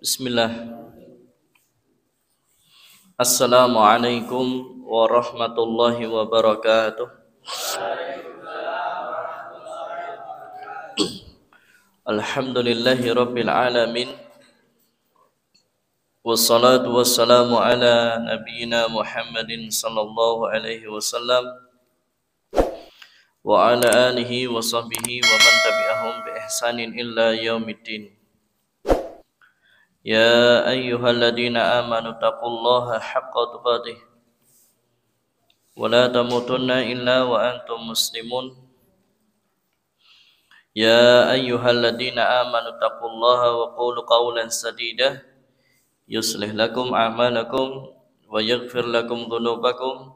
Bismillah. Assalamualaikum warahmatullahi wabarakatuh. Alhamdulillahi rabbil alamin. Wassalatu wassalamu ala nabiyyina Muhammadin sallallahu alaihi wasallam wa ala alihi wa sahbihi wa man tabi'ahum bi ihsanin illa yaumiddin. Ya ayyuhalladzina amanu taqullaha haqqa tuqatih wa la tamutunna illa wa antum muslimun. Ya ayyuhalladzina amanu taqullaha wa qulu qawlan sadida yuslih lakum a'malakum wa yaghfir lakum dhunubakum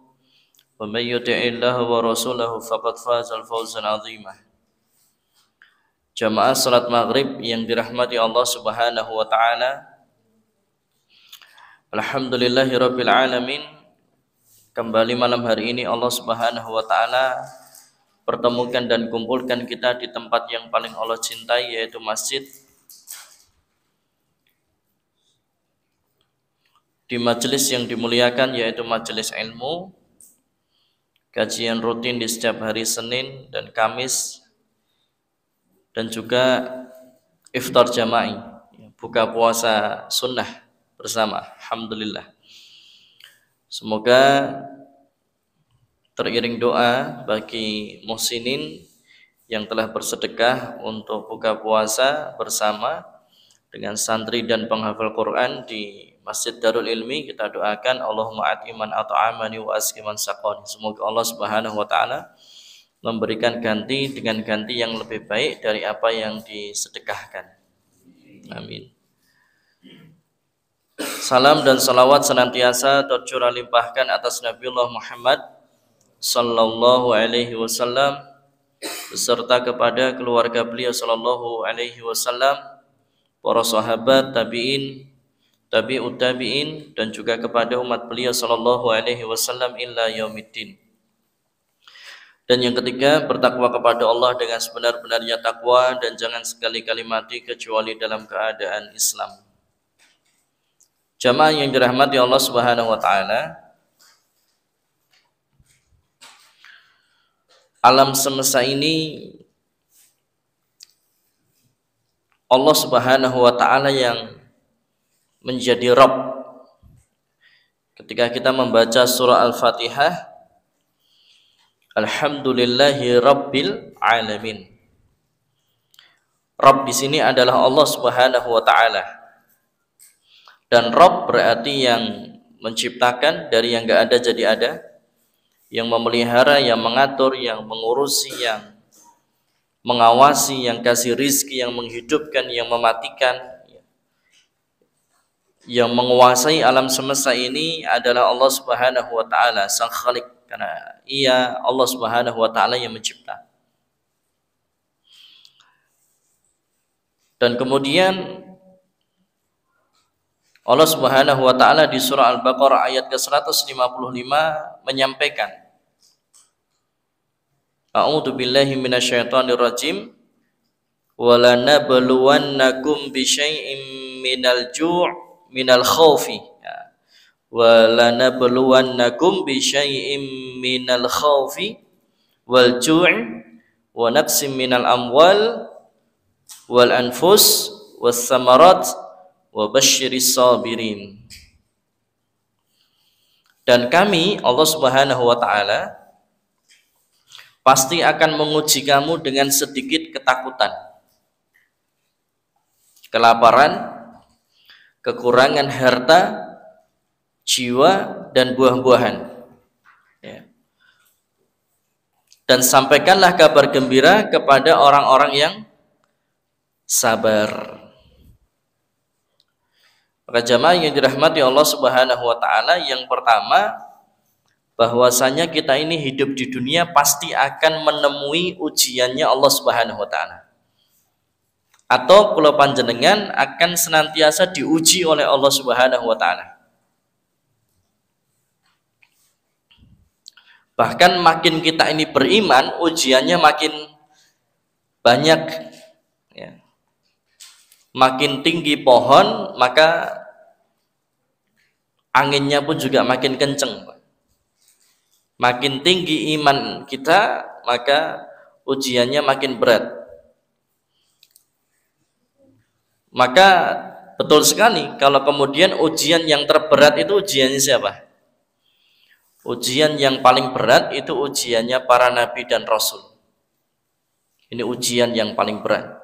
wa may yuti'illaha wa rasulahu faqad fazal fawzan 'azima. Jamaah salat maghrib yang dirahmati Allah Subhanahu wa taala. Alhamdulillahirabbil alamin. Kembali malam hari ini Allah Subhanahu wa taala pertemukan dan kumpulkan kita di tempat yang paling Allah cintai, yaitu masjid, di majelis yang dimuliakan, yaitu majelis ilmu, kajian rutin di setiap hari Senin dan Kamis, dan juga iftar jama'i, buka puasa sunnah bersama. Alhamdulillah. Semoga teriring doa bagi muhsinin yang telah bersedekah untuk buka puasa bersama dengan santri dan penghafal Quran di Masjid Darul Ilmi. Kita doakan Allahumma atiman at'amani wa askiman saqani. Semoga Allah Subhanahu wa taala memberikan ganti dengan ganti yang lebih baik dari apa yang disedekahkan. Amin. Salam dan salawat senantiasa tercurah limpahkan atas Nabiullah Muhammad sallallahu alaihi wasallam beserta kepada keluarga beliau sallallahu alaihi wasallam, para sahabat, tabi'in, tabi'ut tabi'in, dan juga kepada umat beliau sallallahu alaihi wasallam illa yaumiddin. Dan yang ketiga, bertakwa kepada Allah dengan sebenar-benarnya takwa dan jangan sekali-kali mati kecuali dalam keadaan Islam. Jamaah yang dirahmati Allah Subhanahu wa taala, alam semesta ini Allah Subhanahu wa taala yang menjadi Rabb. Ketika kita membaca surah Al-Fatihah, Alhamdulillahi Rabbil Alamin. Rabb di sini adalah Allah Subhanahu wa taala. Dan Rabb berarti yang menciptakan dari yang enggak ada jadi ada, yang memelihara, yang mengatur, yang mengurusi, yang mengawasi, yang kasih rizki, yang menghidupkan, yang mematikan, yang menguasai alam semesta ini adalah Allah Subhanahu wa taala, Sang Khalik, karena Ia Allah Subhanahu wa taala yang mencipta. Dan kemudian Allah Subhanahu wa taala di surah Al-Baqarah ayat ke-155 menyampaikan, A'udzu billahi minasyaitonir rajim. Wa lanabluwannakum bisyai'im minal ju' minal khaufi. Wa lanabluwannakum bisyai'im minal khaufi wal ju'i wa naqsim minal amwal wal anfus was samarat wa basyiris sabirin. Dan kami Allah Subhanahu wa taala pasti akan menguji kamu dengan sedikit ketakutan, kelaparan, kekurangan harta, jiwa, dan buah-buahan. Ya. Dan sampaikanlah kabar gembira kepada orang-orang yang sabar. Maka jamaah yang dirahmati Allah Subhanahu wa taala, yang pertama, bahwasanya kita ini hidup di dunia pasti akan menemui ujiannya Allah Subhanahu wa taala. Atau kula panjenengan akan senantiasa diuji oleh Allah Subhanahu wa taala. Bahkan makin kita ini beriman, ujiannya makin banyak, ya. makin tinggi pohon, maka anginnya pun juga makin kenceng. Makin tinggi iman kita, maka ujiannya makin berat. Maka betul sekali kalau kemudian ujian yang terberat itu ujiannya siapa? Ujian yang paling berat itu ujiannya para nabi dan rasul. Ini ujian yang paling berat.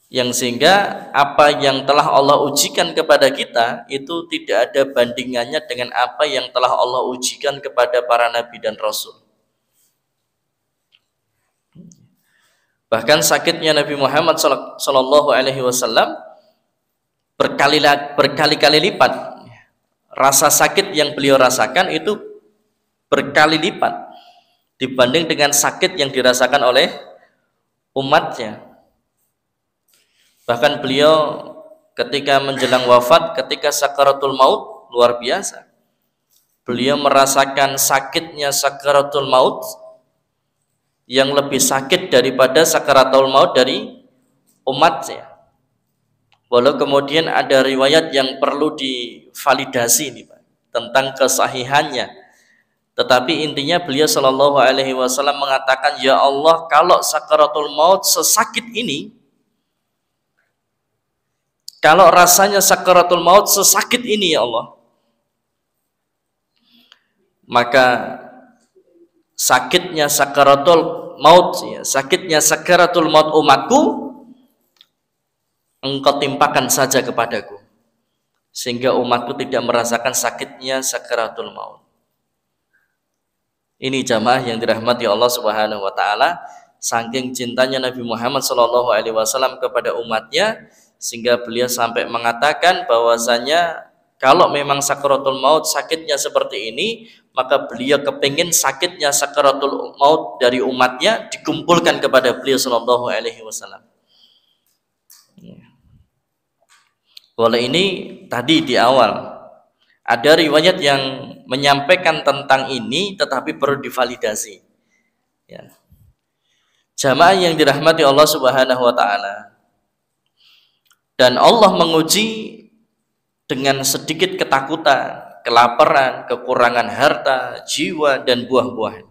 Yang sehingga apa yang telah Allah ujikan kepada kita itu tidak ada bandingannya dengan apa yang telah Allah ujikan kepada para nabi dan rasul. Bahkan sakitnya Nabi Muhammad sallallahu alaihi wasallam berkali-kali lipat. Rasa sakit yang beliau rasakan itu berkali lipat dibanding dengan sakit yang dirasakan oleh umatnya. Bahkan beliau ketika menjelang wafat, ketika sakaratul maut, luar biasa. Beliau merasakan sakitnya sakaratul maut yang lebih sakit daripada sakaratul maut dari umatnya. Walau kemudian ada riwayat yang perlu divalidasi nih Pak, tentang kesahihannya. Tetapi intinya beliau sallallahu alaihi wasallam mengatakan, ya Allah, kalau sakaratul maut sesakit ini, kalau rasanya sakaratul maut sesakit ini ya Allah, maka sakitnya sakaratul maut, ya, sakitnya sakaratul maut umatku, engkau timpakan saja kepadaku, sehingga umatku tidak merasakan sakitnya sakaratul maut. Ini jamaah yang dirahmati Allah Subhanahu wa taala, saking cintanya Nabi Muhammad sallallahu alaihi wasallam kepada umatnya, sehingga beliau sampai mengatakan bahwasanya kalau memang sakaratul maut sakitnya seperti ini, maka beliau kepingin sakitnya sakaratul maut dari umatnya dikumpulkan kepada beliau sallallahu alaihi wasallam. Oleh ini tadi di awal ada riwayat yang menyampaikan tentang ini, tetapi perlu divalidasi. Ya. Jamaah yang dirahmati Allah Subhanahu wa taala. Dan Allah menguji dengan sedikit ketakutan, kelaparan, kekurangan harta, jiwa, dan buah-buahan.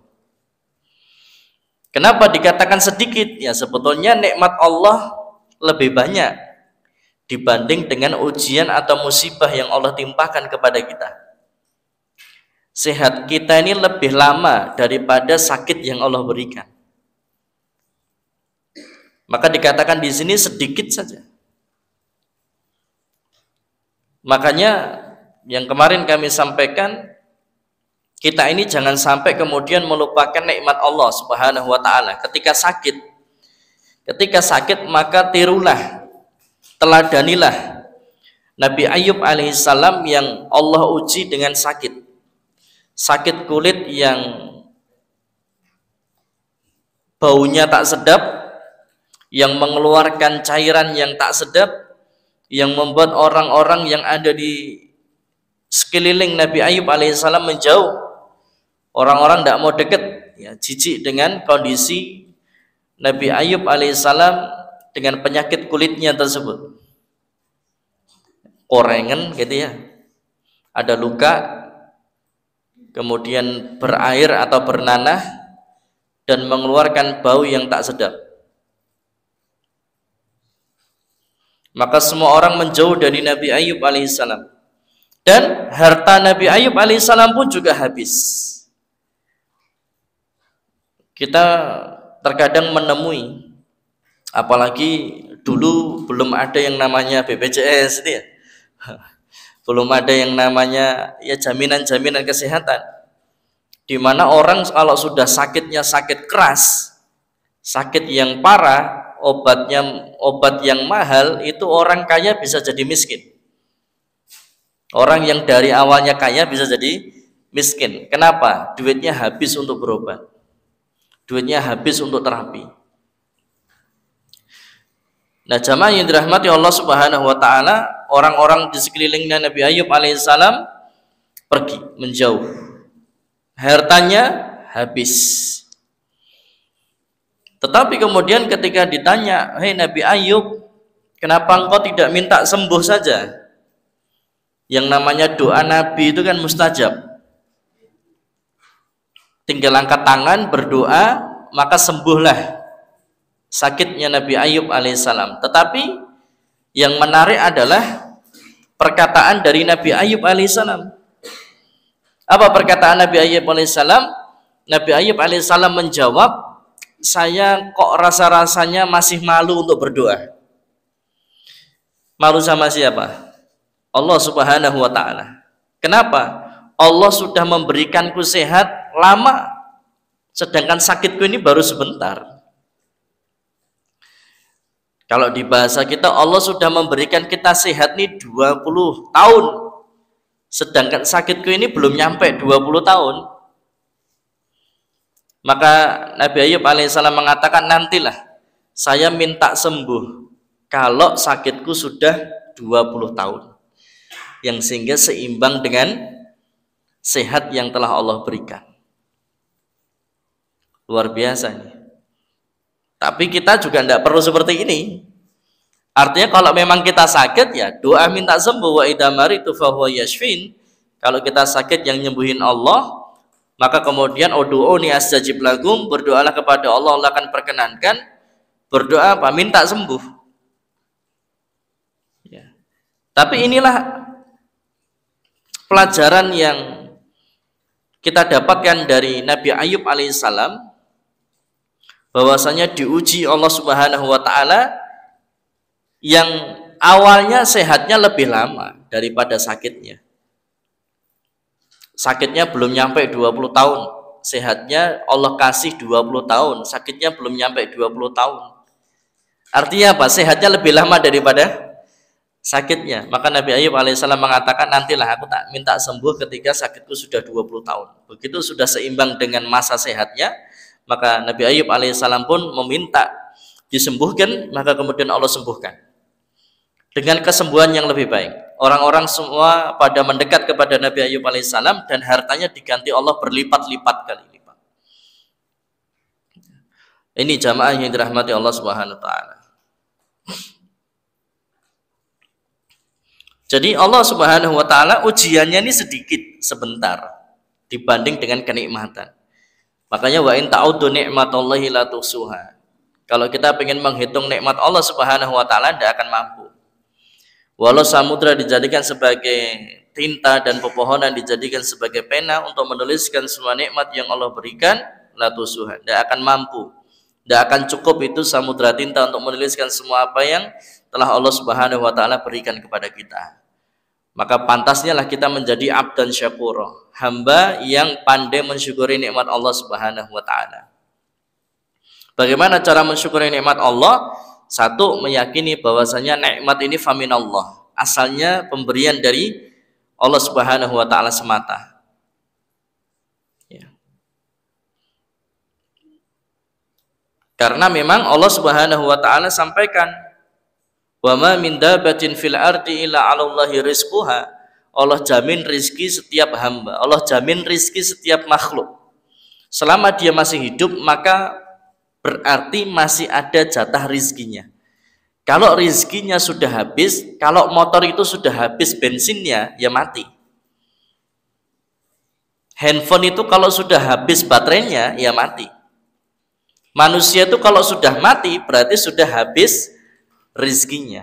Kenapa dikatakan sedikit? Ya sebetulnya nikmat Allah lebih banyak dibanding dengan ujian atau musibah yang Allah timpakan kepada kita. Sehat kita ini lebih lama daripada sakit yang Allah berikan. Maka dikatakan di sini sedikit saja. Makanya yang kemarin kami sampaikan, kita ini jangan sampai kemudian melupakan nikmat Allah Subhanahu wa taala ketika sakit. Ketika sakit maka tirulah, teladanilah Nabi Ayub alaihissalam yang Allah uji dengan sakit. Sakit kulit yang baunya tak sedap, yang mengeluarkan cairan yang tak sedap, yang membuat orang-orang yang ada di sekeliling Nabi Ayub alaihissalam menjauh. Orang-orang tidak mau dekat, ya, jijik dengan kondisi Nabi Ayub alaihissalam dengan penyakit kulitnya tersebut. Korengan gitu ya, ada luka, kemudian berair atau bernanah dan mengeluarkan bau yang tak sedap. Maka semua orang menjauh dari Nabi Ayub alaihissalam, dan harta Nabi Ayub alaihissalam pun juga habis. Kita terkadang menemui, apalagi dulu belum ada yang namanya BPJS itu ya, belum ada yang namanya ya jaminan-jaminan kesehatan, di mana orang kalau sudah sakitnya sakit keras, sakit yang parah, obat yang mahal, itu orang kaya bisa jadi miskin. Orang yang dari awalnya kaya bisa jadi miskin. Kenapa? Duitnya habis untuk berobat, duitnya habis untuk terapi. Nah, jamaah yang dirahmati Allah Subhanahu wa taala, orang-orang di sekelilingnya Nabi Ayub alaihissalam pergi menjauh, hartanya habis. Tetapi kemudian ketika ditanya, "Hei Nabi Ayub, Kenapa engkau tidak minta sembuh saja? Yang namanya doa Nabi itu kan mustajab. Tinggal angkat tangan, berdoa, maka sembuhlah sakitnya Nabi Ayub alaihissalam. Tetapi yang menarik adalah perkataan dari Nabi Ayub alaihissalam. Apa perkataan Nabi Ayub alaihissalam? Nabi Ayub alaihissalam menjawab, saya kok rasa-rasanya masih malu untuk berdoa. Malu sama siapa? Allah subhanahu wa ta'ala. Kenapa? Allah sudah memberikanku sehat lama, sedangkan sakitku ini baru sebentar. Kalau di bahasa kita, Allah sudah memberikan kita sehat nih 20 tahun, sedangkan sakitku ini belum nyampe 20 tahun. Maka Nabi Ayub alaihissalam mengatakan, nantilah saya minta sembuh kalau sakitku sudah 20 tahun, yang sehingga seimbang dengan sehat yang telah Allah berikan. Luar biasa nih. Tapi kita juga tidak perlu seperti ini. Artinya kalau memang kita sakit, ya doa minta sembuh. Wa idza maritu fahuwa yashfin. Kalau kita sakit, yang nyembuhin Allah. Maka kemudian ud'uuni astajib lakum, berdoalah kepada Allah, Allah akan perkenankan. Berdoa apa? Minta sembuh. Ya. Tapi inilah pelajaran yang kita dapatkan dari Nabi Ayub alaihissalam, bahwasanya diuji Allah subhanahu wa ta'ala, yang awalnya sehatnya lebih lama daripada sakitnya. Sakitnya belum nyampe 20 tahun, sehatnya Allah kasih 20 tahun, sakitnya belum nyampe 20 tahun. Artinya apa? Sehatnya lebih lama daripada sakitnya. Maka Nabi Ayub alaihissalam mengatakan, nantilah aku tak minta sembuh ketika sakitku sudah 20 tahun. Begitu sudah seimbang dengan masa sehatnya, maka Nabi Ayub alaihissalam pun meminta disembuhkan, maka kemudian Allah sembuhkan dengan kesembuhan yang lebih baik. Orang-orang semua pada mendekat kepada Nabi Ayub alaihissalam, dan hartanya diganti Allah berlipat-lipat kali lipat. Ini jamaah yang dirahmati Allah subhanahu wa ta'ala. Jadi Allah subhanahu wa ta'ala ujiannya ini sedikit, sebentar, dibanding dengan kenikmatan. Makanya wa in ta'uddu ni'matallahi la tuhsuha. Kalau kita ingin menghitung nikmat Allah subhanahu wa ta'ala, tidak akan mampu. Walau samudra dijadikan sebagai tinta dan pepohonan dijadikan sebagai pena untuk menuliskan semua nikmat yang Allah berikan, la tuhsuha, tidak akan mampu. Tidak akan cukup itu samudra tinta untuk menuliskan semua apa yang telah Allah subhanahu wa ta'ala berikan kepada kita. Maka pantasnya lah kita menjadi abdan syakura, hamba yang pandai mensyukuri nikmat Allah subhanahu wa ta'ala. Bagaimana cara mensyukuri nikmat Allah? Satu, meyakini bahwasanya nikmat ini faminallah, asalnya pemberian dari Allah subhanahu wa ta'ala semata. Ya. Karena memang Allah subhanahu wa ta'ala sampaikan, wa ma min dabatin fil ardi illa 'alallahi rizquha. Allah jamin rizki setiap hamba, Allah jamin rizki setiap makhluk. Selama dia masih hidup, maka berarti masih ada jatah rizkinya. Kalau rizkinya sudah habis, kalau motor itu sudah habis bensinnya, ya mati. Handphone itu kalau sudah habis baterainya, ya mati. Manusia itu kalau sudah mati, berarti sudah habis rizkinya.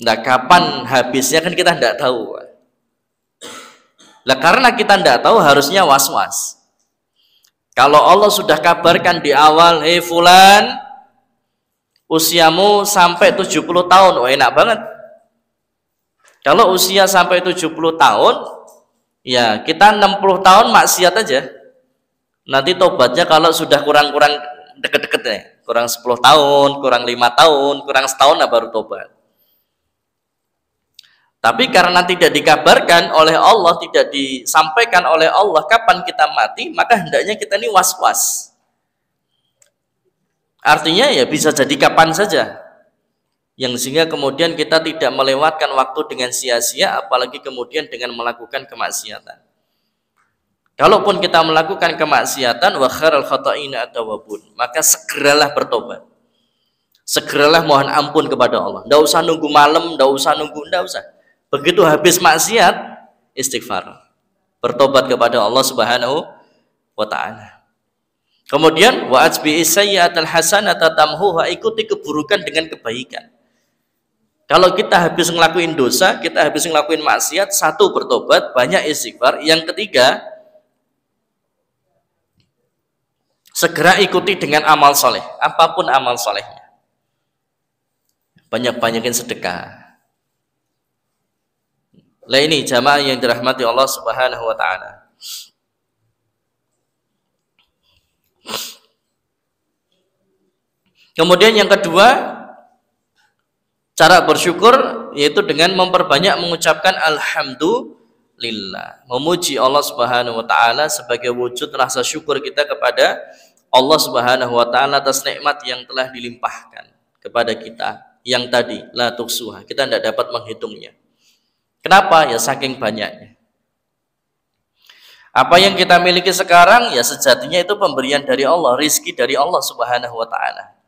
Nah, kapan habisnya kan kita tidak tahu. Nah, karena kita tidak tahu, harusnya was-was. Kalau Allah sudah kabarkan di awal, hei fulan, usiamu sampai 70 tahun, oh enak banget. Kalau usia sampai 70 tahun, ya kita 60 tahun maksiat aja. Nanti tobatnya kalau sudah kurang-kurang deket-deket ya, kurang 10 tahun, kurang 5 tahun, kurang setahun, nah baru tobat. Tapi karena tidak dikabarkan oleh Allah, tidak disampaikan oleh Allah kapan kita mati, maka hendaknya kita ini was-was. Artinya ya bisa jadi kapan saja. Yang sehingga kemudian kita tidak melewatkan waktu dengan sia-sia, apalagi kemudian dengan melakukan kemaksiatan. Kalaupun kita melakukan kemaksiatan, wa khairal khata'ina at-tawwabun, maka segeralah bertobat. Segeralah mohon ampun kepada Allah. Nggak usah nunggu malam, nggak usah. Begitu habis maksiat, istighfar. Bertobat kepada Allah Subhanahu wa ta'ala. Kemudian wa atbi'is sayyi'atal hasanata tamhuha, ikuti keburukan dengan kebaikan. Kalau kita habis ngelakuin dosa, kita habis ngelakuin maksiat, satu bertobat, banyak istighfar. Yang ketiga, segera ikuti dengan amal soleh, apapun amal solehnya. Banyak-banyakin sedekah. Lah ini jamaah yang dirahmati Allah Subhanahu wa ta'ala. Kemudian yang kedua, cara bersyukur yaitu dengan memperbanyak mengucapkan alhamdulillah, memuji Allah Subhanahu wa ta'ala sebagai wujud rasa syukur kita kepada Allah Subhanahu wa ta'ala atas nikmat yang telah dilimpahkan kepada kita, yang tadi la tuhsuha, kita tidak dapat menghitungnya. Kenapa? Ya saking banyaknya. Apa yang kita miliki sekarang ya sejatinya itu pemberian dari Allah, rizki dari Allah Subhanahu wa ta'ala.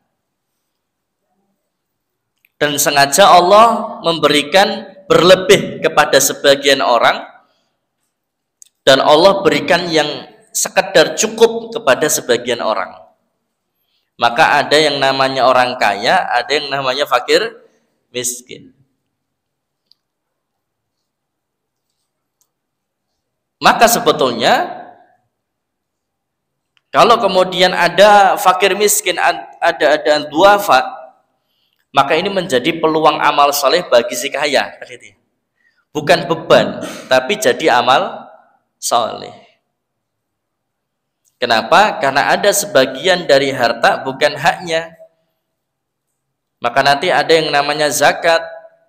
Dan sengaja Allah memberikan berlebih kepada sebagian orang, dan Allah berikan yang sekedar cukup kepada sebagian orang. Maka ada yang namanya orang kaya, ada yang namanya fakir miskin. Maka sebetulnya kalau kemudian ada fakir miskin, ada duafa, maka ini menjadi peluang amal soleh bagi si kaya. Bukan beban, tapi jadi amal soleh. Kenapa? Karena ada sebagian dari harta bukan haknya. Maka nanti ada yang namanya zakat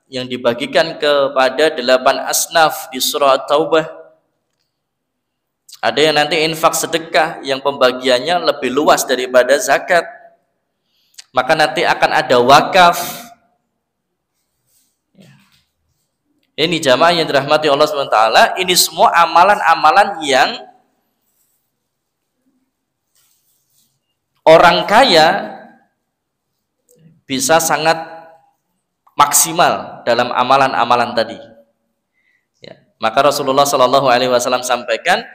yang dibagikan kepada 8 asnaf di surah At-Taubah. Ada yang nanti infak sedekah yang pembagiannya lebih luas daripada zakat. Maka nanti akan ada wakaf. Ini jamaah yang dirahmati Allah SWT, ini semua amalan-amalan yang orang kaya bisa sangat maksimal dalam amalan-amalan tadi. Ya. Maka Rasulullah SAW sampaikan,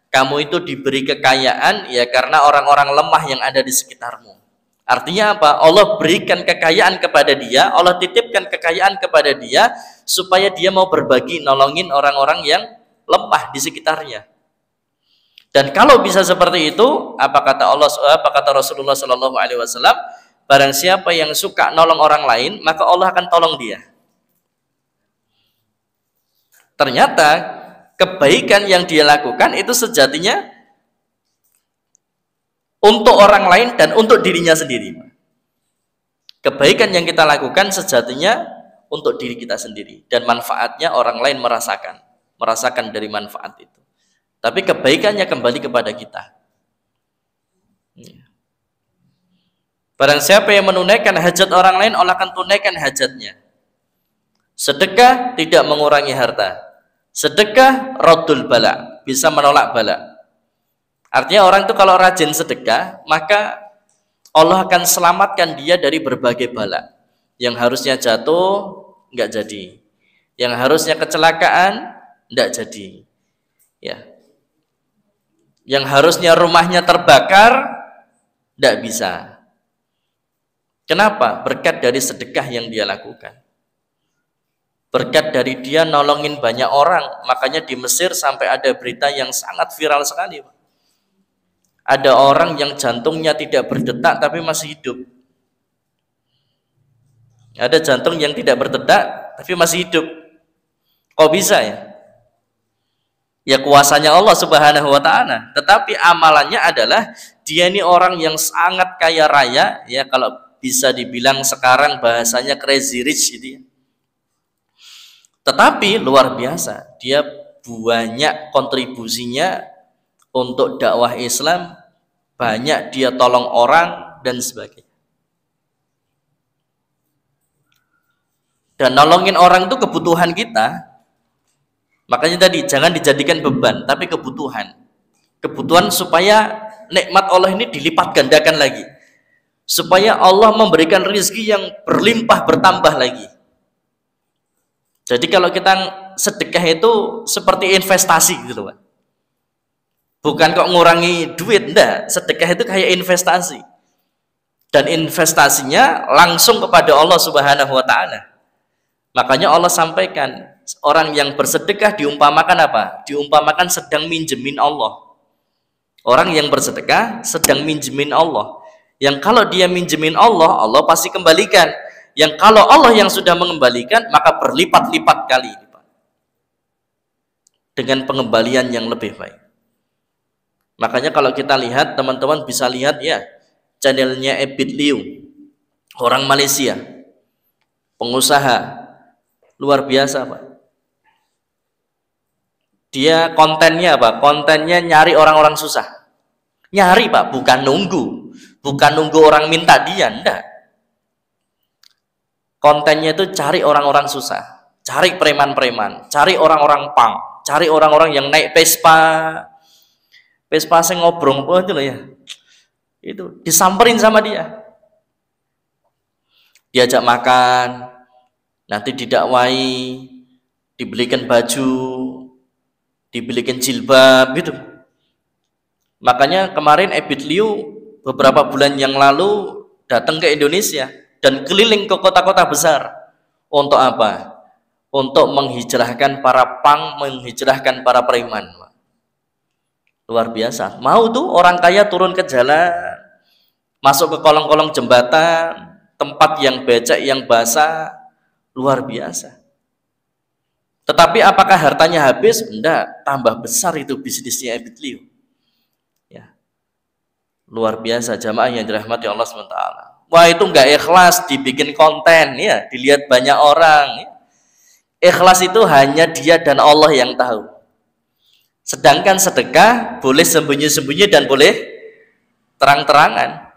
kamu itu diberi kekayaan ya karena orang-orang lemah yang ada di sekitarmu. Artinya apa? Allah berikan kekayaan kepada dia, Allah titipkan kekayaan kepada dia supaya dia mau berbagi, nolongin orang-orang yang lemah di sekitarnya. Dan kalau bisa seperti itu, apa kata Rasulullah SAW? Barang siapa yang suka nolong orang lain, maka Allah akan tolong dia. Ternyata kebaikan yang dia lakukan itu sejatinya untuk orang lain dan untuk dirinya sendiri. Kebaikan yang kita lakukan sejatinya untuk diri kita sendiri, dan manfaatnya orang lain merasakan dari manfaat itu. Tapi kebaikannya kembali kepada kita. Barang siapa yang menunaikan hajat orang lain, Allah akan tunaikan hajatnya. Sedekah tidak mengurangi harta. Sedekah raddul bala, bisa menolak bala. Artinya orang itu kalau rajin sedekah, maka Allah akan selamatkan dia dari berbagai bala. Yang harusnya jatuh, nggak jadi. Yang harusnya kecelakaan, nggak jadi. Ya. Yang harusnya rumahnya terbakar, nggak bisa. Kenapa? Berkat dari sedekah yang dia lakukan. Berkat dari dia nolongin banyak orang. Makanya di Mesir sampai ada berita yang sangat viral sekali, Pak. Ada orang yang jantungnya tidak berdetak tapi masih hidup. Ada jantung yang tidak berdetak tapi masih hidup. Kok bisa ya? Ya kuasanya Allah Subhanahu wa ta'ala. Tetapi amalannya adalah dia ini orang yang sangat kaya raya, ya kalau bisa dibilang sekarang bahasanya crazy rich gitu ya. Tetapi luar biasa, dia banyak kontribusinya untuk dakwah Islam, banyak dia tolong orang dan sebagainya. Dan nolongin orang itu kebutuhan kita. Makanya tadi jangan dijadikan beban, tapi kebutuhan. Kebutuhan supaya nikmat Allah ini dilipat gandakan lagi. supaya Allah memberikan rezeki yang berlimpah bertambah lagi. Jadi kalau kita sedekah itu seperti investasi gitu Pak. Bukan kok ngurangi duit, enggak. Sedekah itu kayak investasi. Dan investasinya langsung kepada Allah Subhanahu wa taala. Makanya Allah sampaikan, orang yang bersedekah diumpamakan apa? Diumpamakan sedang minjemin Allah. Orang yang bersedekah sedang minjemin Allah. Yang kalau dia minjemin Allah, Allah pasti kembalikan. Yang kalau Allah yang sudah mengembalikan, maka berlipat-lipat kali lipat. Dengan pengembalian yang lebih baik. Makanya kalau kita lihat, teman-teman bisa lihat ya, channelnya Ebit Liu, orang Malaysia, pengusaha, luar biasa Pak. Dia kontennya apa? Kontennya nyari orang-orang susah. Nyari Pak, bukan nunggu. Bukan nunggu orang minta dia, enggak. Kontennya itu cari orang-orang susah. Cari preman-preman, cari orang-orang punk, cari orang-orang yang naik Vespa sing ngobrol apa itu loh ya. Itu disamperin sama dia. Diajak makan, nanti didakwai, dibelikan baju, dibelikan jilbab gitu. Makanya kemarin Ebit Liu beberapa bulan yang lalu datang ke Indonesia dan keliling ke kota-kota besar. Untuk apa? Untuk menghijrahkan para pang, menghijrahkan para preman. Luar biasa. Mau tuh orang kaya turun ke jalan, masuk ke kolong-kolong jembatan, tempat yang becek, yang basah. Luar biasa. Tetapi apakah hartanya habis? Enggak, tambah besar itu bisnisnya Ebit Liu. Ya. Luar biasa jamaah yang dirahmati Allah SWT. Wah, itu enggak ikhlas dibikin konten ya, dilihat banyak orang ya. Ikhlas itu hanya dia dan Allah yang tahu. Sedangkan sedekah boleh sembunyi-sembunyi dan boleh terang-terangan.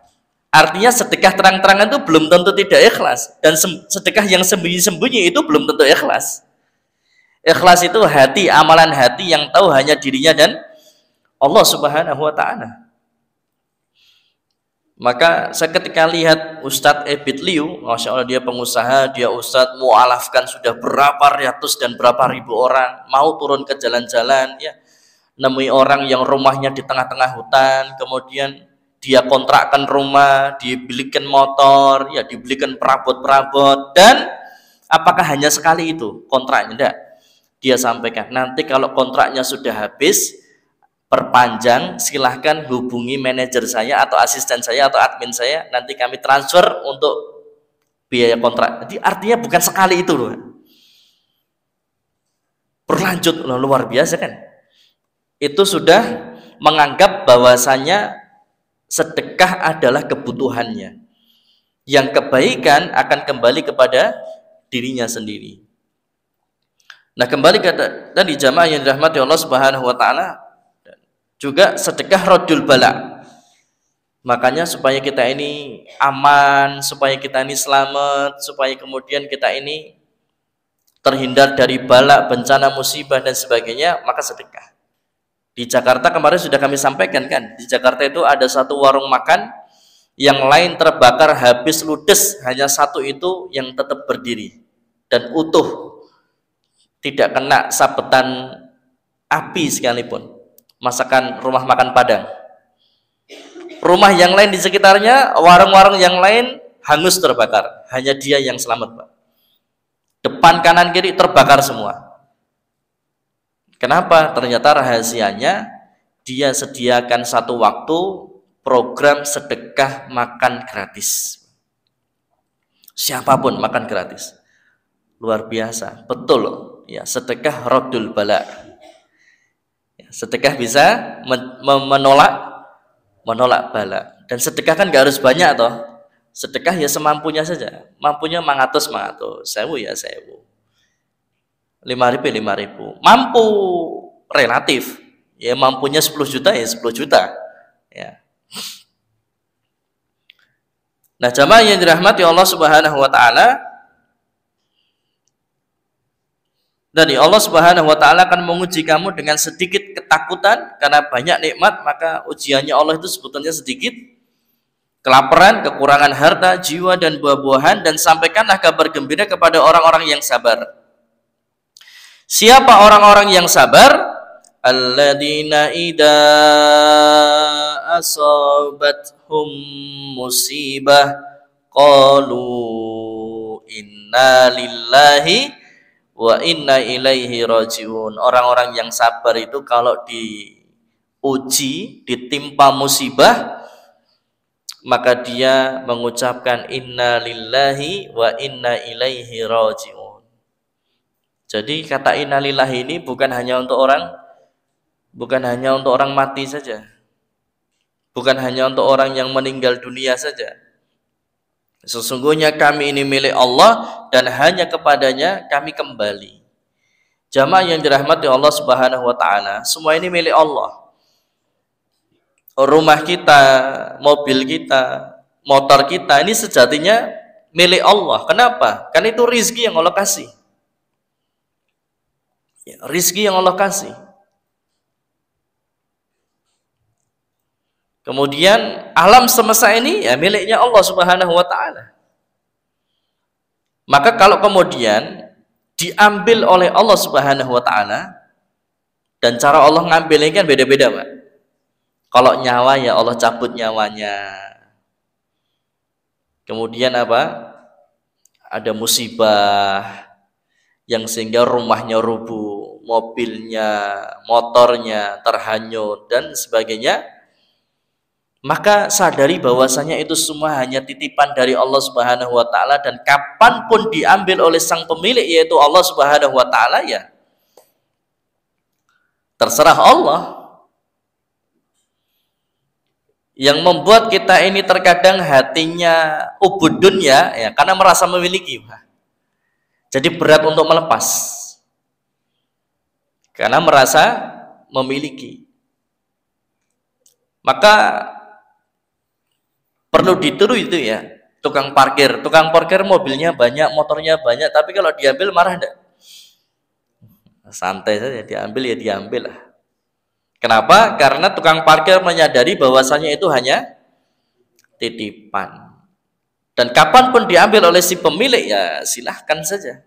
Artinya sedekah terang-terangan itu belum tentu tidak ikhlas, dan sedekah yang sembunyi-sembunyi itu belum tentu ikhlas. Ikhlas itu hati, amalan hati yang tahu hanya dirinya dan Allah Subhanahu wa taala. Maka saya ketika lihat Ustadz Ebit Liu, Masya Allah dia pengusaha, dia Ustadz mu'alafkan sudah berapa ratus dan berapa ribu orang, mau turun ke jalan-jalan ya, nemui orang yang rumahnya di tengah-tengah hutan, kemudian dia kontrakkan rumah, dibelikan motor, ya dibelikan perabot-perabot. Dan apakah hanya sekali itu kontraknya? Tidak. Dia sampaikan, nanti kalau kontraknya sudah habis, perpanjang, silahkan hubungi manajer saya atau asisten saya atau admin saya, nanti kami transfer untuk biaya kontrak. Jadi artinya bukan sekali itu loh. Berlanjut loh, luar biasa kan? Itu sudah menganggap bahwasanya sedekah adalah kebutuhannya. Yang kebaikan akan kembali kepada dirinya sendiri. Nah, kembali ke tadi jamaah yang dirahmati Allah Subhanahu wa taala, juga sedekah radul bala. Makanya supaya kita ini aman, supaya kita ini selamat, supaya kemudian kita ini terhindar dari bala, bencana, musibah dan sebagainya, maka sedekah. Di Jakarta kemarin sudah kami sampaikan kan, di Jakarta itu ada satu warung makan, yang lain terbakar habis ludes, hanya satu itu yang tetap berdiri dan utuh, tidak kena sabetan api sekalipun. Masakan rumah makan Padang. Rumah yang lain di sekitarnya, warung-warung yang lain hangus terbakar, hanya dia yang selamat Pak. Depan kanan kiri terbakar semua. Kenapa? Ternyata rahasianya dia sediakan satu waktu program sedekah makan gratis. Siapapun makan gratis. Luar biasa, betul loh. Ya, sedekah radul bala. Ya, sedekah bisa menolak bala. Dan sedekah kan gak harus banyak toh. Sedekah ya semampunya saja. Mampunya 100, 1000 ya 1000. 5.000. Mampu relatif. Ya mampunya 10 juta ya 10 juta. Ya. Nah, jamaah yang dirahmati Allah Subhanahu wa taala, dari Allah Subhanahu wa taala akan menguji kamu dengan sedikit ketakutan karena banyak nikmat, maka ujiannya Allah itu sebetulnya sedikit. kelaparan, kekurangan harta, jiwa dan buah-buahan, dan sampaikanlah kabar gembira kepada orang-orang yang sabar. Siapa orang-orang yang sabar? Alladzina idza asabathum musibah qalu inna lillahi wa inna ilaihi rajiun. Orang-orang yang sabar itu kalau diuji, ditimpa musibah, maka dia mengucapkan inna lillahi wa inna ilaihi rajiun. Jadi kata inna lillahi ini bukan hanya untuk orang mati saja, bukan hanya untuk orang yang meninggal dunia saja. Sesungguhnya kami ini milik Allah dan hanya kepadanya kami kembali. Jamaah yang dirahmati Allah Subhanahu wa taala, semua ini milik Allah. Rumah kita, mobil kita, motor kita ini sejatinya milik Allah. Kenapa? Karena itu rizki yang Allah kasih. Ya, rizki yang Allah kasih. Kemudian alam semesta ini ya miliknya Allah Subhanahu wa taala. Maka kalau kemudian diambil oleh Allah Subhanahu wa taala, dan cara Allah ngambilnya kan beda-beda, Pak. Kalau nyawa ya Allah cabut nyawanya. Kemudian apa? Ada musibah yang sehingga rumahnya rubuh, mobilnya, motornya terhanyut dan sebagainya. Maka sadari bahwasanya itu semua hanya titipan dari Allah Subhanahu wa taala, dan kapanpun diambil oleh sang pemilik yaitu Allah Subhanahu wa taala, ya terserah Allah. Yang membuat kita ini terkadang hatinya ubud dunya ya karena merasa memiliki. Jadi berat untuk melepas. Karena merasa memiliki. Maka perlu ditiru itu ya, tukang parkir mobilnya banyak, motornya banyak, tapi kalau diambil marah enggak? Santai saja, diambil ya diambil lah. Kenapa? Karena tukang parkir menyadari bahwasanya itu hanya titipan. Dan kapanpun diambil oleh si pemilik ya silahkan saja.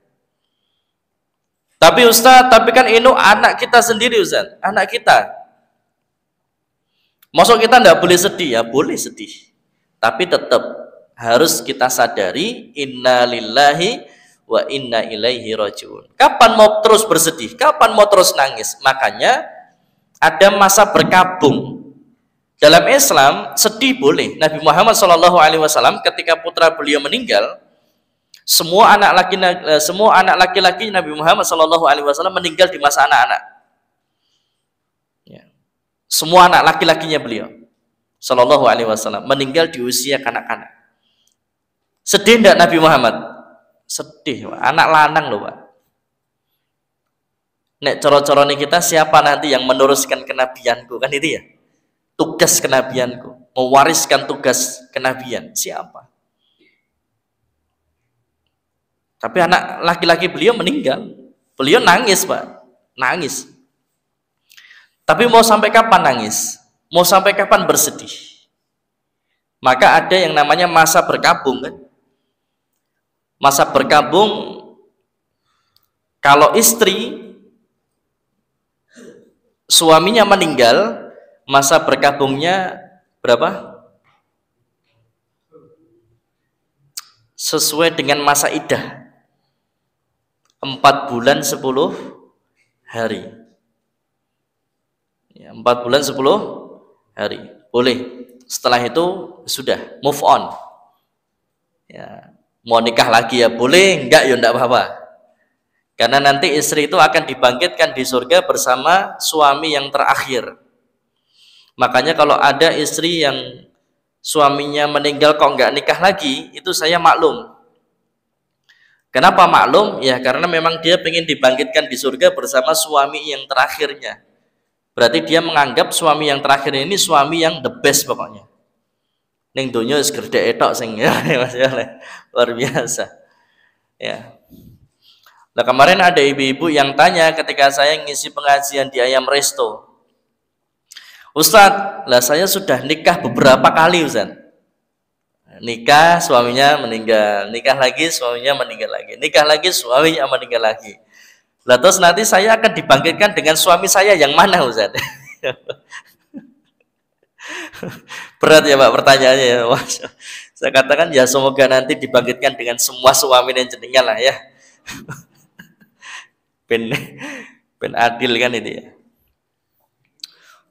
Tapi Ustaz, tapi kan ini anak kita sendiri Ustaz, anak kita. Maksud kita enggak boleh sedih ya, boleh sedih. Tapi tetap harus kita sadari inna lillahi wa inna ilaihi rajiun. Kapan mau terus bersedih? Kapan mau terus nangis? Makanya ada masa berkabung. Dalam Islam sedih boleh. Nabi Muhammad SAW ketika putra beliau meninggal, semua anak laki-laki Nabi Muhammad SAW meninggal di masa anak-anak. Ya. Semua anak laki-lakinya beliau Sallallahu Alaihi Wasallam meninggal di usia kanak-kanak. Sedih enggak Nabi Muhammad? Sedih, anak lanang loh, Pak. Nek coro-corone kita siapa nanti yang meneruskan kenabianku, kan itu ya? Tugas kenabianku, mewariskan tugas kenabian, siapa? Tapi anak laki-laki beliau meninggal. Beliau nangis, Pak. Nangis. Tapi mau sampai kapan nangis? Mau sampai kapan bersedih? Maka ada yang namanya masa berkabung kan? Masa berkabung, kalau istri suaminya meninggal, masa berkabungnya berapa? Sesuai dengan masa iddah 4 bulan 10 hari. Ya, 4 bulan 10 hari. Boleh. Setelah itu sudah move on. Ya, mau nikah lagi ya boleh, enggak ya enggak apa-apa. Karena nanti istri itu akan dibangkitkan di surga bersama suami yang terakhir. Makanya kalau ada istri yang suaminya meninggal kok enggak nikah lagi, itu saya maklum. Kenapa maklum? Ya karena memang dia ingin dibangkitkan di surga bersama suami yang terakhirnya. Berarti dia menganggap suami yang terakhir ini suami yang the best pokoknya. Ning donya wis gerdek etok sing ya luar biasa. Ya. Nah, kemarin ada ibu-ibu yang tanya ketika saya ngisi pengajian di Ayam Resto. Ustadz, lah saya sudah nikah beberapa kali Ustadz. Nikah, suaminya meninggal. Nikah lagi, suaminya meninggal lagi. Nikah lagi, suaminya meninggal lagi. Lah terus nanti saya akan dibangkitkan dengan suami saya yang mana, Ustaz? Berat ya Pak pertanyaannya ya. Wah, saya katakan ya semoga nanti dibangkitkan dengan semua suami dan jenengan lah ya. Ben, ben adil kan itu ya.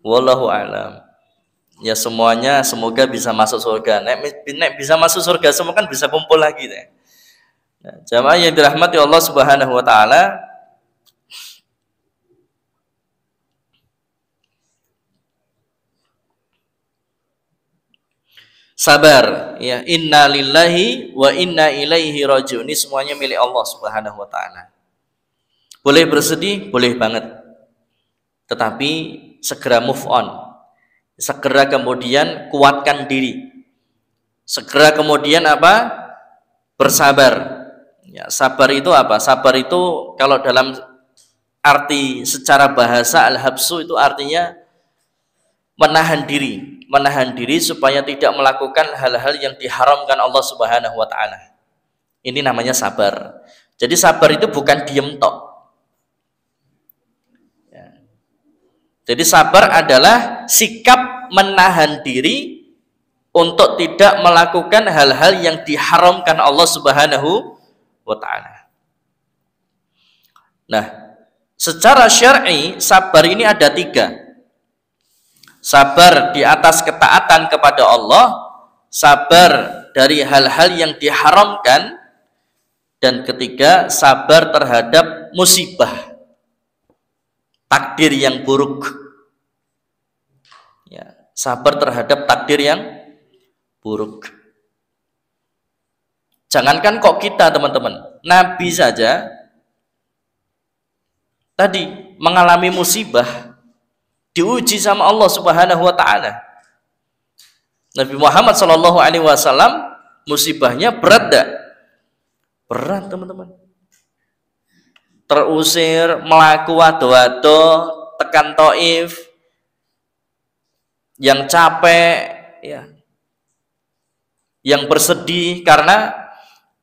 Wallahu a'lam. Ya semuanya semoga bisa masuk surga. Nek bisa masuk surga semua kan bisa kumpul lagi deh. Nah, jamaah yang dirahmati Allah Subhanahu wa taala, sabar ya, inna lillahi wa inna ilaihi raji'un. Ini semuanya milik Allah Subhanahu wa taala. Boleh bersedih, boleh banget. Tetapi segera move on. Segera kemudian kuatkan diri. Segera kemudian apa? Bersabar. Ya, sabar itu apa? Sabar itu kalau dalam arti secara bahasa al-habsu itu artinya menahan diri. Menahan diri supaya tidak melakukan hal-hal yang diharamkan Allah Subhanahu wa taala. Ini namanya sabar. Jadi sabar itu bukan diem tok. Jadi sabar adalah sikap menahan diri untuk tidak melakukan hal-hal yang diharamkan Allah Subhanahu wa taala. Nah, secara syar'i sabar ini ada 3. Sabar di atas ketaatan kepada Allah, sabar dari hal-hal yang diharamkan, dan ketiga sabar terhadap musibah, takdir yang buruk. Ya, sabar terhadap takdir yang buruk. Jangankan kok kita teman-teman, Nabi saja tadi mengalami musibah, diuji sama Allah Subhanahu wa taala. Nabi Muhammad sallallahu alaihi wasallam musibahnya berat enggak? Berat, teman-teman. Terusir, melaku wado-wado, tekan Taif, yang capek ya, yang bersedih karena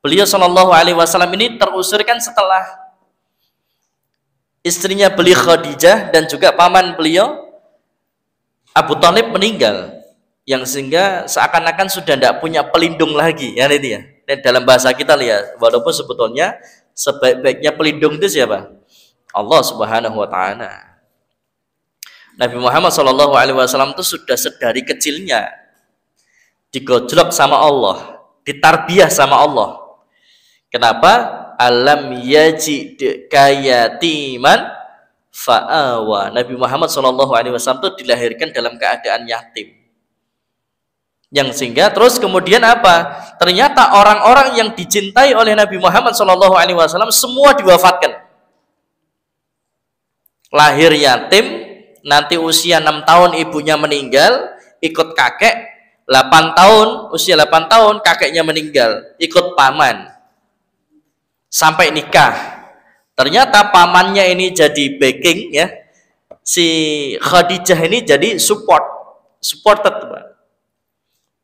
beliau sallallahu alaihi wasallam ini terusir kan setelah istrinya beliau Khadijah dan juga paman beliau Abu Thalib meninggal, yang sehingga seakan-akan sudah tidak punya pelindung lagi ya ini ya. Dan dalam bahasa kita lihat, walaupun sebetulnya sebaik-baiknya pelindung itu siapa? Allah Subhanahu wa taala. Nabi Muhammad sallallahu alaihi wasallam itu sudah sedari kecilnya digojlok sama Allah, ditarbiyah sama Allah. Kenapa? Alam yajid kayatiman fa'awa. Nabi Muhammad sallallahu alaihi wasallam itu dilahirkan dalam keadaan yatim. Yang sehingga terus kemudian apa? Ternyata orang-orang yang dicintai oleh Nabi Muhammad sallallahu alaihi wasallam semua diwafatkan. Lahir yatim, nanti usia 6 tahun ibunya meninggal, ikut kakek, 8 tahun, usia 8 tahun kakeknya meninggal, ikut paman. Sampai nikah. Ternyata pamannya ini jadi backing ya. Si Khadijah ini jadi supported.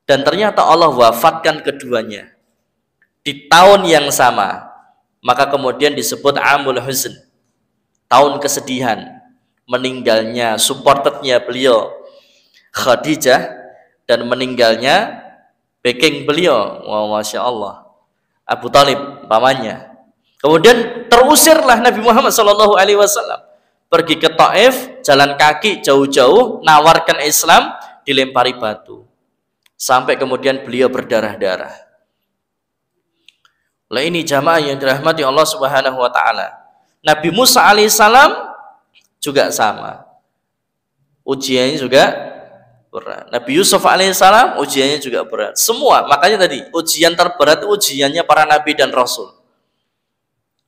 Dan ternyata Allah wafatkan keduanya di tahun yang sama. Maka kemudian disebut Amul Huzn, tahun kesedihan, meninggalnya supportednya beliau Khadijah dan meninggalnya backing beliau, masya Allah, Abu Thalib pamannya. Kemudian terusirlah Nabi Muhammad SAW pergi ke Taif, jalan kaki jauh-jauh, nawarkan Islam, dilempari batu, sampai kemudian beliau berdarah-darah. Lah ini jamaah yang dirahmati Allah Subhanahu wa taala. Nabi Musa alaihissalam juga sama. Ujiannya juga berat. Nabi Yusuf alaihissalam ujiannya juga berat. Semua, makanya tadi ujian terberat ujiannya para nabi dan rasul.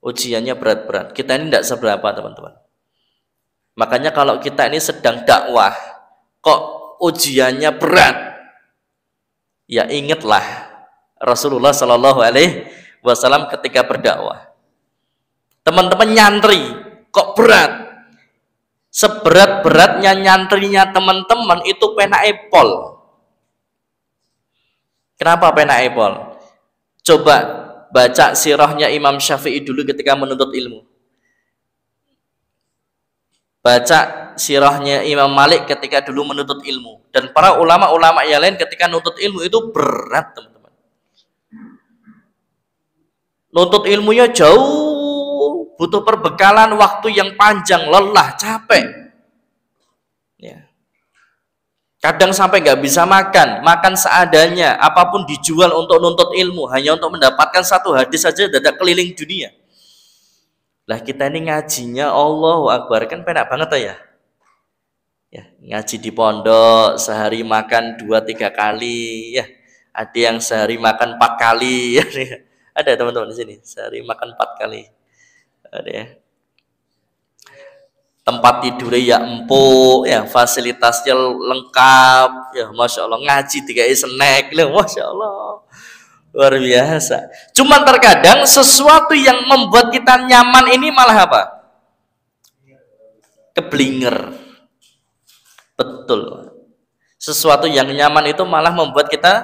Ujiannya berat-berat. Kita ini tidak seberapa, teman-teman. Makanya kalau kita ini sedang dakwah, kok ujiannya berat, ya ingatlah Rasulullah Shallallahu Alaihi Wasallam ketika berdakwah. Teman-teman nyantri, kok berat? Seberat-beratnya nyantrinya teman-teman itu pena epol. Kenapa penak Pol? Coba baca sirahnya Imam Syafi'i dulu ketika menuntut ilmu. Baca sirahnya Imam Malik ketika dulu menuntut ilmu. Dan para ulama-ulama yang lain ketika menuntut ilmu itu berat, teman-teman. Nuntut ilmunya jauh, butuh perbekalan waktu yang panjang, lelah, capek. Ya. Kadang sampai nggak bisa makan seadanya, apapun dijual untuk nuntut ilmu, hanya untuk mendapatkan satu hadis saja dadak keliling dunia. Lah kita ini ngajinya Allahu Akbar, kan penak banget ya. Ya, ngaji di pondok sehari makan 2-3 kali, ya. Ada yang sehari makan 4 kali, ya. Ada teman-teman di sini sehari makan 4 kali. Ada ya. Tempat tidurnya ya empuk, ya fasilitasnya lengkap, ya masya Allah, ngaji 3 snack, masya Allah, luar biasa. Cuman terkadang sesuatu yang membuat kita nyaman ini malah apa? Keblinger. Betul. Sesuatu yang nyaman itu malah membuat kita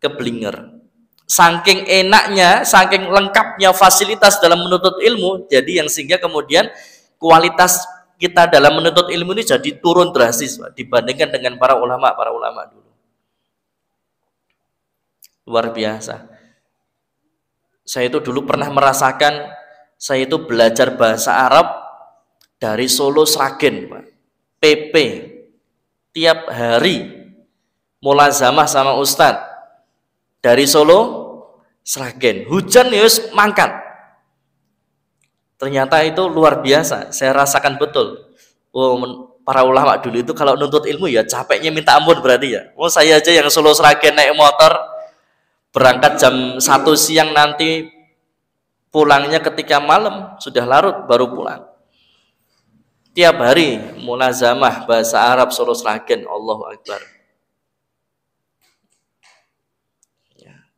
keblinger. Saking enaknya, saking lengkapnya fasilitas dalam menuntut ilmu, jadi yang sehingga kemudian kualitas kita dalam menuntut ilmu ini jadi turun drastis, Pak, dibandingkan dengan para ulama dulu. Luar biasa. Saya itu dulu pernah merasakan, saya itu belajar bahasa Arab dari Solo Sragen, Pak. PP tiap hari mulazamah sama Ustadz dari Solo Sragen, hujan yus mangkat. Ternyata itu luar biasa, saya rasakan betul. Para ulama dulu itu kalau nuntut ilmu ya capeknya minta ampun berarti ya. Saya aja yang Solo Sragen naik motor berangkat jam 1 siang, nanti pulangnya ketika malam sudah larut baru pulang. Tiap hari mulazamah bahasa Arab Solo Sragen, Allahu Akbar.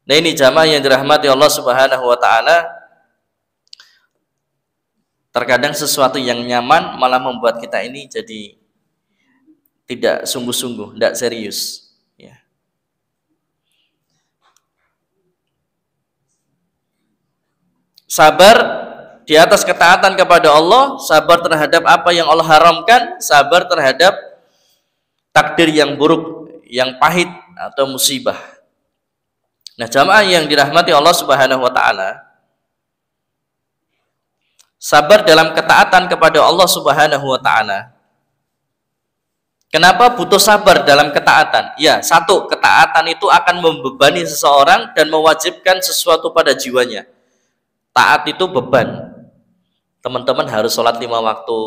Nah ini jamaah yang dirahmati Allah Subhanahu wa Ta'ala, terkadang sesuatu yang nyaman malah membuat kita ini jadi tidak sungguh-sungguh, tidak serius. Ya. Sabar di atas ketaatan kepada Allah, sabar terhadap apa yang Allah haramkan, sabar terhadap takdir yang buruk, yang pahit atau musibah. Nah, jamaah yang dirahmati Allah Subhanahu wa Ta'ala, sabar dalam ketaatan kepada Allah Subhanahu wa Ta'ala. Kenapa butuh sabar dalam ketaatan? Ya, satu, ketaatan itu akan membebani seseorang dan mewajibkan sesuatu pada jiwanya. Taat itu beban. Teman-teman harus sholat 5 waktu.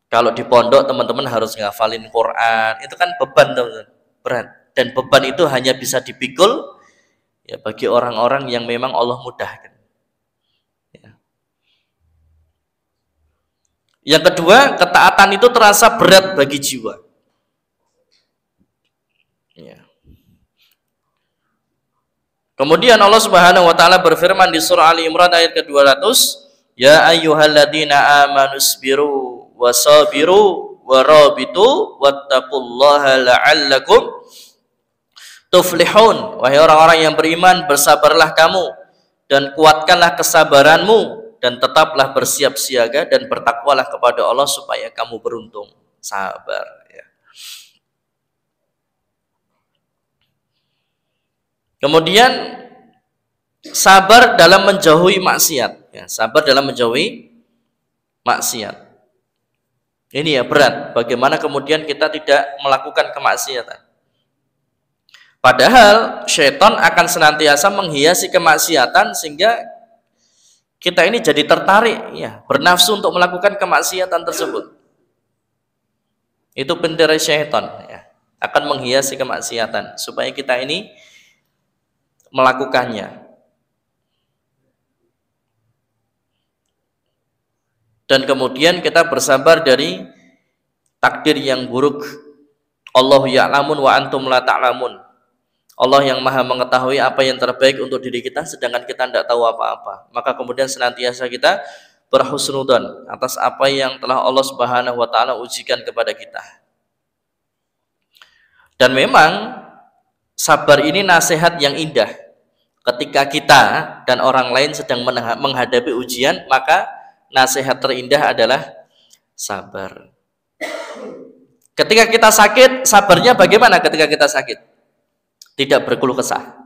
Kalau di pondok teman-teman harus ngafalin Quran. Itu kan beban, teman-teman. Berat. Dan beban itu hanya bisa dipikul ya bagi orang-orang yang memang Allah mudahkan. Ya. Yang kedua, ketaatan itu terasa berat bagi jiwa. Ya. Kemudian Allah Subhanahu wa Ta'ala berfirman di surah Ali Imran ayat ke-200, ya ayyuhalladzina amanu sabiru wasabiru warabitu wattaqullaha la'allakum tuflihun. Wahai orang-orang yang beriman, bersabarlah kamu dan kuatkanlah kesabaranmu dan tetaplah bersiap siaga dan bertakwalah kepada Allah supaya kamu beruntung. Sabar ya. Kemudian sabar dalam menjauhi maksiat ya, sabar dalam menjauhi maksiat. Ini ya berat, bagaimana kemudian kita tidak melakukan kemaksiatan. Padahal syaitan akan senantiasa menghiasi kemaksiatan sehingga kita ini jadi tertarik ya, bernafsu untuk melakukan kemaksiatan tersebut. Itu pentere syaitan ya, akan menghiasi kemaksiatan supaya kita ini melakukannya. Dan kemudian kita bersabar dari takdir yang buruk. Allahu ya'lamun wa antum la ta'lamun. Allah yang maha mengetahui apa yang terbaik untuk diri kita, sedangkan kita tidak tahu apa-apa. Maka kemudian senantiasa kita berhusnudzon atas apa yang telah Allah Subhanahu wa Ta'ala ujikan kepada kita. Dan memang sabar ini nasihat yang indah. Ketika kita dan orang lain sedang menghadapi ujian, maka nasihat terindah adalah sabar. Ketika kita sakit, sabarnya bagaimana ketika kita sakit? Tidak berkeluh kesah.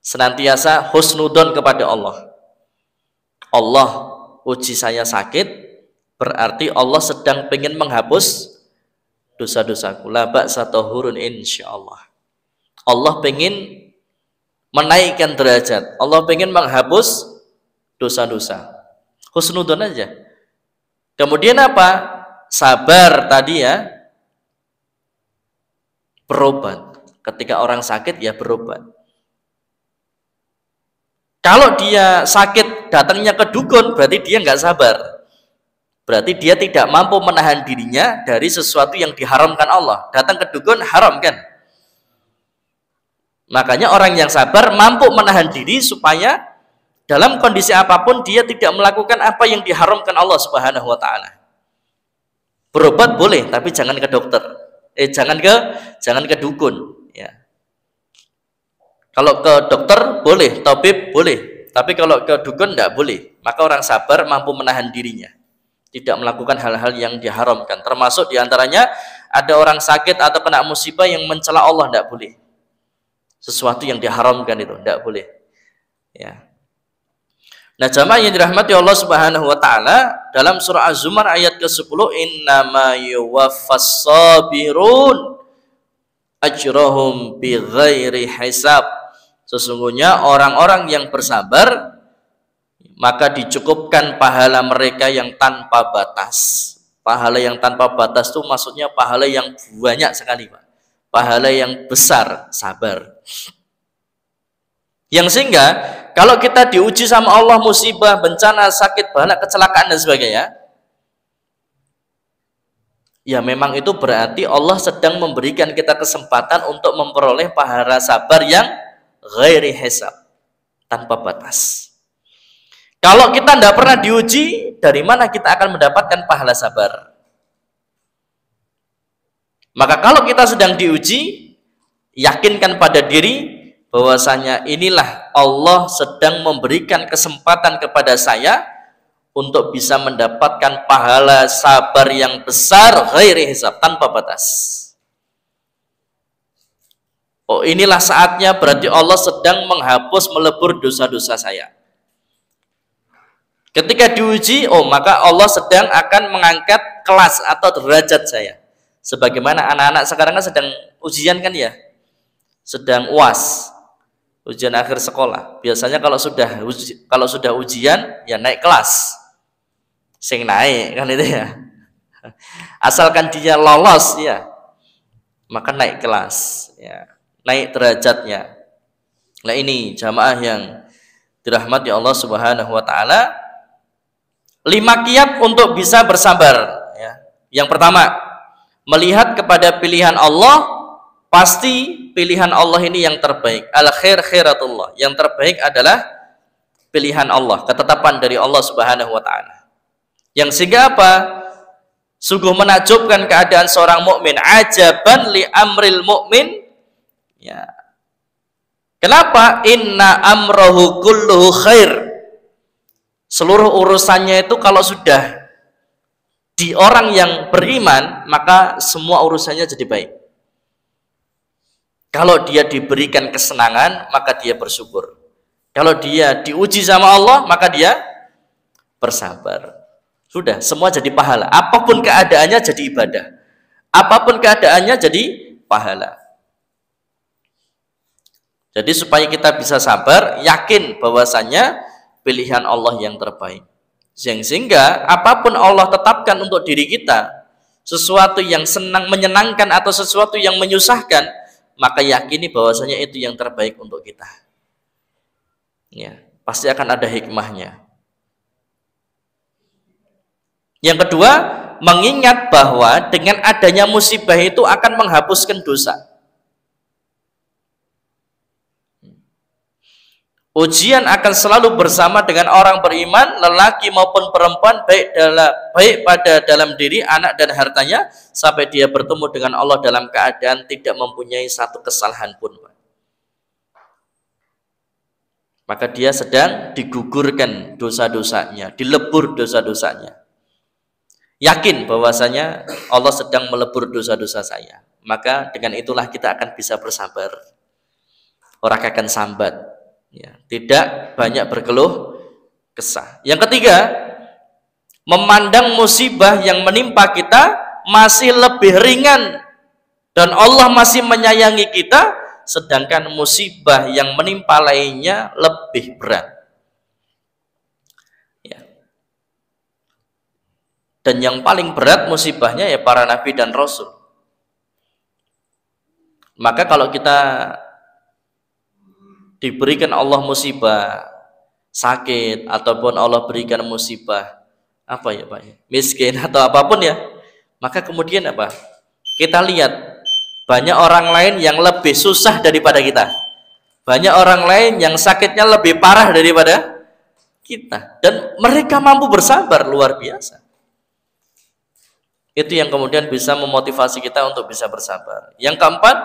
Senantiasa husnudon kepada Allah. Allah uji saya sakit, berarti Allah sedang ingin menghapus dosa-dosaku. La ba'sa tahurun insyaallah. Allah ingin menaikkan derajat. Allah ingin menghapus dosa-dosa. Husnudon aja. Kemudian apa? Sabar tadi ya. Berobat. Ketika orang sakit ya berobat. Kalau dia sakit datangnya ke dukun, berarti dia nggak sabar. Berarti dia tidak mampu menahan dirinya dari sesuatu yang diharamkan Allah. Datang ke dukun haram kan? Makanya orang yang sabar mampu menahan diri supaya dalam kondisi apapun dia tidak melakukan apa yang diharamkan Allah Subhanahu wa taala. Berobat boleh, tapi jangan ke dokter. Jangan ke dukun, ya. Kalau ke dokter boleh, tabib boleh, tapi kalau ke dukun enggak boleh. Maka orang sabar mampu menahan dirinya, tidak melakukan hal-hal yang diharamkan. Termasuk diantaranya ada orang sakit atau kena musibah yang mencela Allah, enggak boleh. Sesuatu yang diharamkan itu enggak boleh. Ya. Nah, jamaah yang dirahmati Allah Subhanahu wa taala, dalam surah Az-Zumar ayat ke-10, innama yuwaffas sabirun ajrahum bighairi hisab. Sesungguhnya orang-orang yang bersabar maka dicukupkan pahala mereka yang tanpa batas. Pahala yang tanpa batas itu maksudnya pahala yang banyak sekali, Pak. Pahala yang besar, sabar. Yang sehingga kalau kita diuji sama Allah, musibah, bencana, sakit, bala, kecelakaan dan sebagainya, ya memang itu berarti Allah sedang memberikan kita kesempatan untuk memperoleh pahala sabar yang ghairi hisab, tanpa batas. Kalau kita tidak pernah diuji, dari mana kita akan mendapatkan pahala sabar? Maka kalau kita sedang diuji, yakinkan pada diri bahwasanya inilah Allah sedang memberikan kesempatan kepada saya untuk bisa mendapatkan pahala sabar yang besar ghairi hisab, tanpa batas. Oh, inilah saatnya berarti Allah sedang menghapus, melebur dosa-dosa saya. Ketika diuji, oh maka Allah sedang akan mengangkat kelas atau derajat saya. Sebagaimana anak-anak sekarang kan sedang ujian kan ya, sedang UAS, ujian akhir sekolah. Biasanya kalau sudah ujian ya naik kelas, sing naik kan itu ya. Asalkan dia lolos ya, maka naik kelas, ya, naik derajatnya. Nah ini jamaah yang dirahmati Allah Subhanahu wa taala, 5 kiat untuk bisa bersabar. Ya. Yang pertama, melihat kepada pilihan Allah, pasti pilihan Allah ini yang terbaik. Al-khair khairatullah. Yang terbaik adalah pilihan Allah, ketetapan dari Allah Subhanahu wa taala. Yang sehingga apa? Sungguh menakjubkan keadaan seorang mukmin. Ajaban li amril mukmin. Ya. Kenapa? Inna amrohu kulluhu khair. Seluruh urusannya itu kalau sudah di orang yang beriman, maka semua urusannya jadi baik. Kalau dia diberikan kesenangan, maka dia bersyukur. Kalau dia diuji sama Allah, maka dia bersabar. Sudah, semua jadi pahala. Apapun keadaannya jadi ibadah. Apapun keadaannya jadi pahala. Jadi supaya kita bisa sabar, yakin bahwasannya pilihan Allah yang terbaik. Sehingga apapun Allah tetapkan untuk diri kita, sesuatu yang senang, menyenangkan atau sesuatu yang menyusahkan, maka yakini bahwasanya itu yang terbaik untuk kita. Ya, pasti akan ada hikmahnya. Yang kedua, mengingat bahwa dengan adanya musibah itu akan menghapuskan dosa. Ujian akan selalu bersama dengan orang beriman, lelaki maupun perempuan, baik pada dalam diri, anak dan hartanya, sampai dia bertemu dengan Allah dalam keadaan tidak mempunyai satu kesalahan pun. Maka dia sedang digugurkan dosa-dosanya, dilebur dosa-dosanya. Yakin bahwasanya Allah sedang melebur dosa-dosa saya. Maka dengan itulah kita akan bisa bersabar. Orang akan sambat. Ya, tidak banyak berkeluh kesah. Yang ketiga, memandang musibah yang menimpa kita masih lebih ringan dan Allah masih menyayangi kita, sedangkan musibah yang menimpa lainnya lebih berat. Ya. Dan yang paling berat musibahnya ya para nabi dan rasul. Maka kalau kita diberikan Allah musibah sakit ataupun Allah berikan musibah apa ya Pak, miskin atau apapun ya, maka kemudian apa, kita lihat banyak orang lain yang lebih susah daripada kita, banyak orang lain yang sakitnya lebih parah daripada kita, dan mereka mampu bersabar luar biasa. Itu yang kemudian bisa memotivasi kita untuk bisa bersabar. Yang keempat,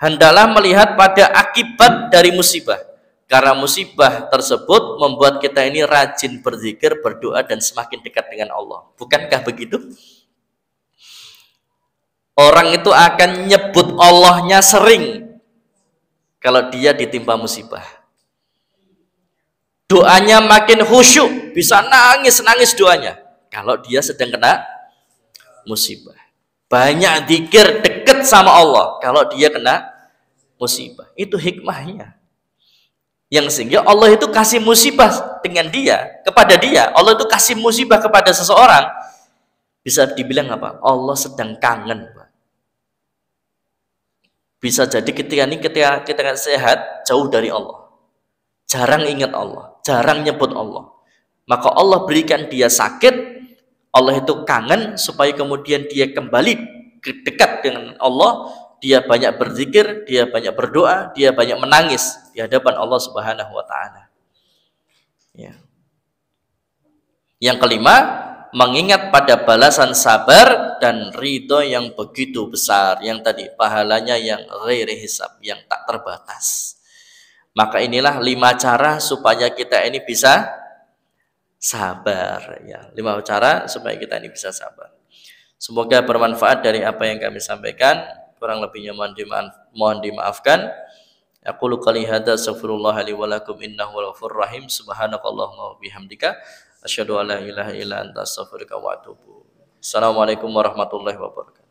hendaklah melihat pada akibat dari musibah, karena musibah tersebut membuat kita ini rajin berzikir, berdoa, dan semakin dekat dengan Allah. Bukankah begitu? Orang itu akan nyebut Allahnya sering kalau dia ditimpa musibah. Doanya makin khusyuk, bisa nangis-nangis doanya kalau dia sedang kena musibah. Banyak zikir, dekat sama Allah kalau dia kena musibah. Itu hikmahnya. Yang sehingga Allah itu kasih musibah dengan dia, kepada dia. Allah itu kasih musibah kepada seseorang, bisa dibilang apa? Allah sedang kangen. Bisa jadi ketika kita sehat, jauh dari Allah, jarang ingat Allah, jarang nyebut Allah, maka Allah berikan dia sakit, Allah itu kangen supaya kemudian dia kembali dekat dengan Allah, dia banyak berzikir, dia banyak berdoa, dia banyak menangis di hadapan Allah Subhanahu wa taala. Ya. Yang kelima, mengingat pada balasan sabar dan ridho yang begitu besar, yang tadi pahalanya yang ghairi hisab, yang tak terbatas. Maka inilah 5 cara supaya kita ini bisa sabar, ya. 5 cara supaya kita ini bisa sabar. Semoga bermanfaat dari apa yang kami sampaikan. Kurang lebihnya mohon dimaafkan. Aqulu qouli hadza astaghfirullah li wa lakum innahu ghafurur rahim. Subhanakallahumma wa bihamdika asyhadu an la ilaha illa anta astaghfiruka wa atubu. Assalamualaikum warahmatullahi wabarakatuh.